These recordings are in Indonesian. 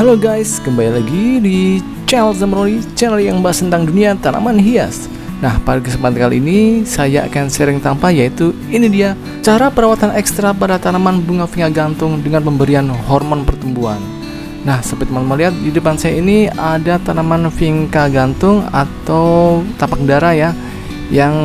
Halo guys, kembali lagi di channel Zamroni, channel yang bahas tentang dunia tanaman hias. Nah, pada kesempatan kali ini saya akan sharing tanpa, yaitu ini dia cara perawatan ekstra pada tanaman bunga vinga gantung dengan pemberian hormon pertumbuhan. Nah, seperti teman-teman lihat di depan saya ini ada tanaman vinga gantung atau tapak dara ya, yang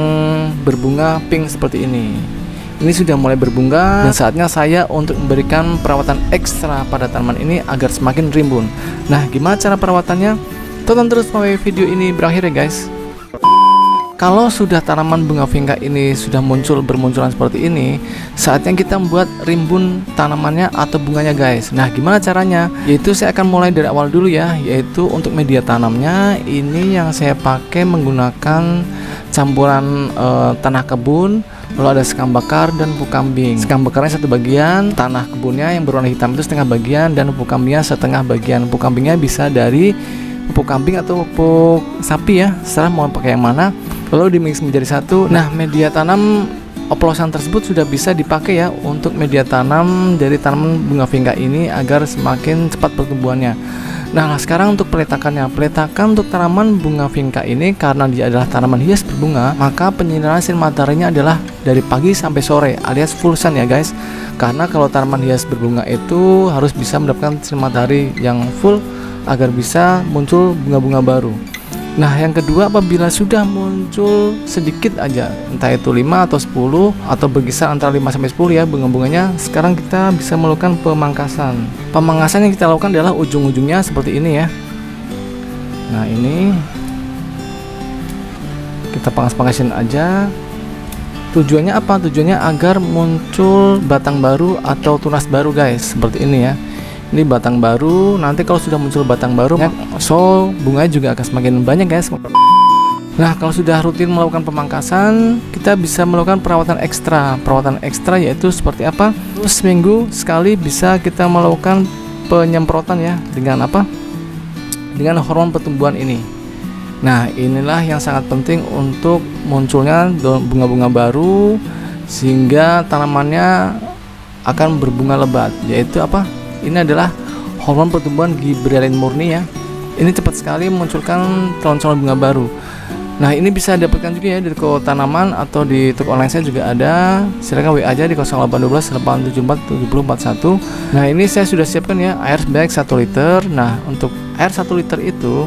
berbunga pink seperti ini. Ini sudah mulai berbunga dan saatnya saya untuk memberikan perawatan ekstra pada tanaman ini agar semakin rimbun. Nah, gimana cara perawatannya? Tonton terus sampai video ini berakhir ya guys. Kalau sudah tanaman bunga vinga ini sudah bermunculan seperti ini, saatnya kita membuat rimbun tanamannya atau bunganya guys. Nah, gimana caranya? Yaitu saya akan mulai dari awal dulu ya, yaitu untuk media tanamnya ini yang saya pakai menggunakan campuran tanah kebun, lalu ada sekam bakar dan pupuk kambing. Sekam bakarnya satu bagian, tanah kebunnya yang berwarna hitam itu setengah bagian, dan pupuk kambingnya setengah bagian. Pupuk kambingnya bisa dari pupuk kambing atau pupuk sapi ya, serah mau pakai yang mana. Lalu dimix menjadi satu. Nah, media tanam oplosan tersebut sudah bisa dipakai ya untuk media tanam dari tanaman bunga vinga ini agar semakin cepat pertumbuhannya. Nah, sekarang untuk peletakannya. Peletakan untuk tanaman bunga vinga ini karena dia adalah tanaman hias berbunga, maka penyinaran sinar mataharinya adalah dari pagi sampai sore alias full sun ya guys. Karena kalau tanaman hias berbunga itu harus bisa mendapatkan sinar matahari yang full agar bisa muncul bunga-bunga baru. Nah, yang kedua, apabila sudah muncul sedikit aja, entah itu 5 atau 10 atau berkisar antara 5 sampai 10 ya bunga-bunganya, sekarang kita bisa melakukan pemangkasan. Pemangkasan yang kita lakukan adalah ujung-ujungnya seperti ini ya. Nah, ini kita pangkas-pangkasin aja. Tujuannya apa? Tujuannya agar muncul batang baru atau tunas baru guys, seperti ini ya. Ini batang baru, nanti kalau sudah muncul batang baru so bunganya juga akan semakin banyak guys. Nah, kalau sudah rutin melakukan pemangkasan, kita bisa melakukan perawatan ekstra yaitu seperti apa? Seminggu sekali bisa kita melakukan penyemprotan ya, dengan apa? Dengan hormon pertumbuhan ini. Nah, inilah yang sangat penting untuk munculnya bunga-bunga baru sehingga tanamannya akan berbunga lebat, yaitu apa? Ini adalah hormon pertumbuhan gibberellin murni ya. Ini cepat sekali memunculkan calon-calon bunga baru. Nah, ini bisa dapatkan juga ya di toko tanaman atau di toko online saya juga ada. Silakan WA aja di 0812 874 7041. Nah, ini saya sudah siapkan ya air sebanyak 1 liter. Nah, untuk air 1 liter itu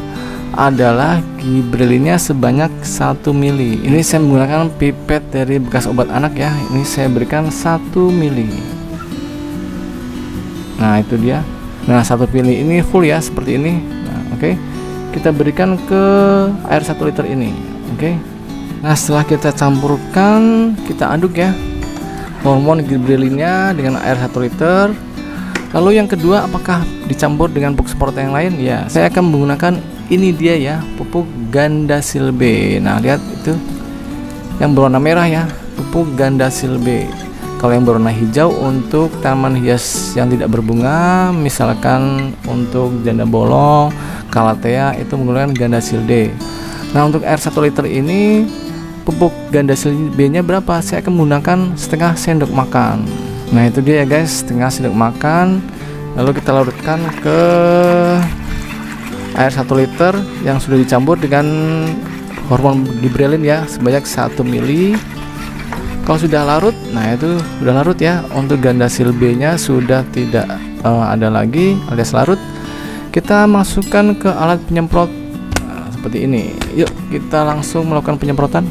adalah gibberellinnya sebanyak 1 mili. Ini saya menggunakan pipet dari bekas obat anak ya. Ini saya berikan 1 mili. Nah, itu dia. Nah, 1 mili ini full ya seperti ini. Nah, oke. Kita berikan ke air 1 liter ini. Oke. Nah, setelah kita campurkan, kita aduk ya hormon gibberellinnya dengan air 1 liter. Lalu yang kedua, apakah dicampur dengan pupuk semprotan yang lain? Ya, saya akan menggunakan ini dia ya, pupuk Gandasil B. Nah, lihat itu yang berwarna merah ya, pupuk Gandasil B. Kalau yang berwarna hijau untuk tanaman hias yang tidak berbunga, misalkan untuk janda bolong, calathea, itu menggunakan Gandasil D. Nah, untuk air 1 liter ini pupuk Gandasil B nya berapa? Saya akan menggunakan setengah sendok makan. Nah, itu dia ya guys, setengah sendok makan. Lalu kita larutkan ke air 1 liter yang sudah dicampur dengan hormon gibberellin ya sebanyak 1 mili. Kalau sudah larut, nah itu sudah larut ya. Untuk Gandasil B nya sudah tidak ada lagi alias larut. Kita masukkan ke alat penyemprot seperti ini. Yuk kita langsung melakukan penyemprotan.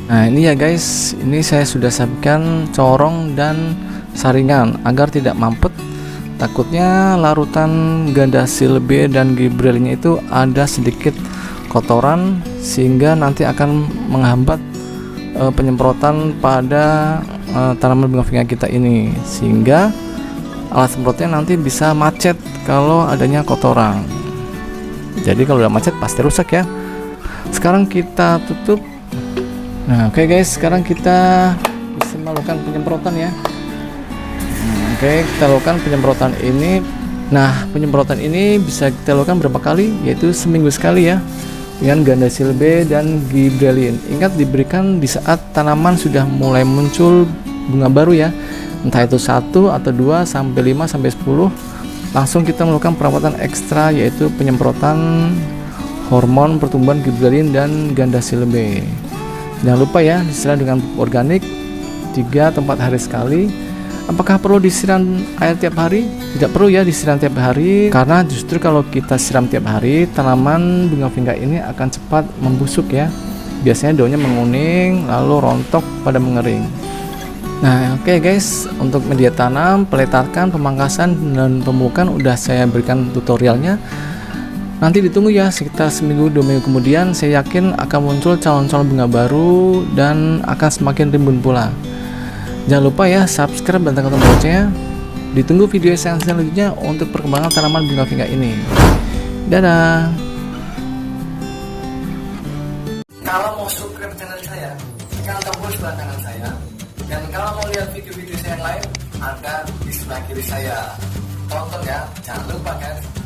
Nah, ini ya guys, ini saya sudah siapkan corong dan saringan agar tidak mampet. Takutnya larutan Gandasil B dan gibberellinnya itu ada sedikit kotoran sehingga nanti akan menghambat penyemprotan pada tanaman bunga vinga kita ini, sehingga alat semprotnya nanti bisa macet kalau adanya kotoran. Jadi kalau udah macet pasti rusak ya. Sekarang kita tutup. Nah, oke guys, sekarang kita bisa melakukan penyemprotan ya. Oke, kita lakukan penyemprotan ini. Nah, penyemprotan ini bisa kita lakukan berapa kali? Yaitu seminggu sekali ya, dengan Gandasil B dan gibberellin. Ingat, diberikan di saat tanaman sudah mulai muncul bunga baru ya, entah itu 1 atau 2 sampai 5 sampai 10 langsung kita melakukan perawatan ekstra, yaitu penyemprotan hormon pertumbuhan gibberellin dan Gandacilum B. Jangan lupa ya, disiram dengan pupuk organik 3 atau 4 hari sekali. Apakah perlu disiram air tiap hari? Tidak perlu ya disiram tiap hari, karena justru kalau kita siram tiap hari, tanaman bunga vingga ini akan cepat membusuk ya. Biasanya daunnya menguning lalu rontok pada mengering. Nah, oke guys, untuk media tanam, peletakan, pemangkasan dan pemupukan udah saya berikan tutorialnya. Nanti ditunggu ya, sekitar seminggu 2 minggu kemudian saya yakin akan muncul calon-calon bunga baru dan akan semakin rimbun pula. Jangan lupa ya subscribe dan tekan tombol loncengnya. Ditunggu video saya selanjutnya untuk perkembangan tanaman bunga vingga ini. Dadah. Kalau mau subscribe channel saya, tekan tombol sebelah kanan saya. Dan kalau mau lihat video-video saya yang lain, ada di sebelah kiri saya. Tonton ya, jangan lupa kan.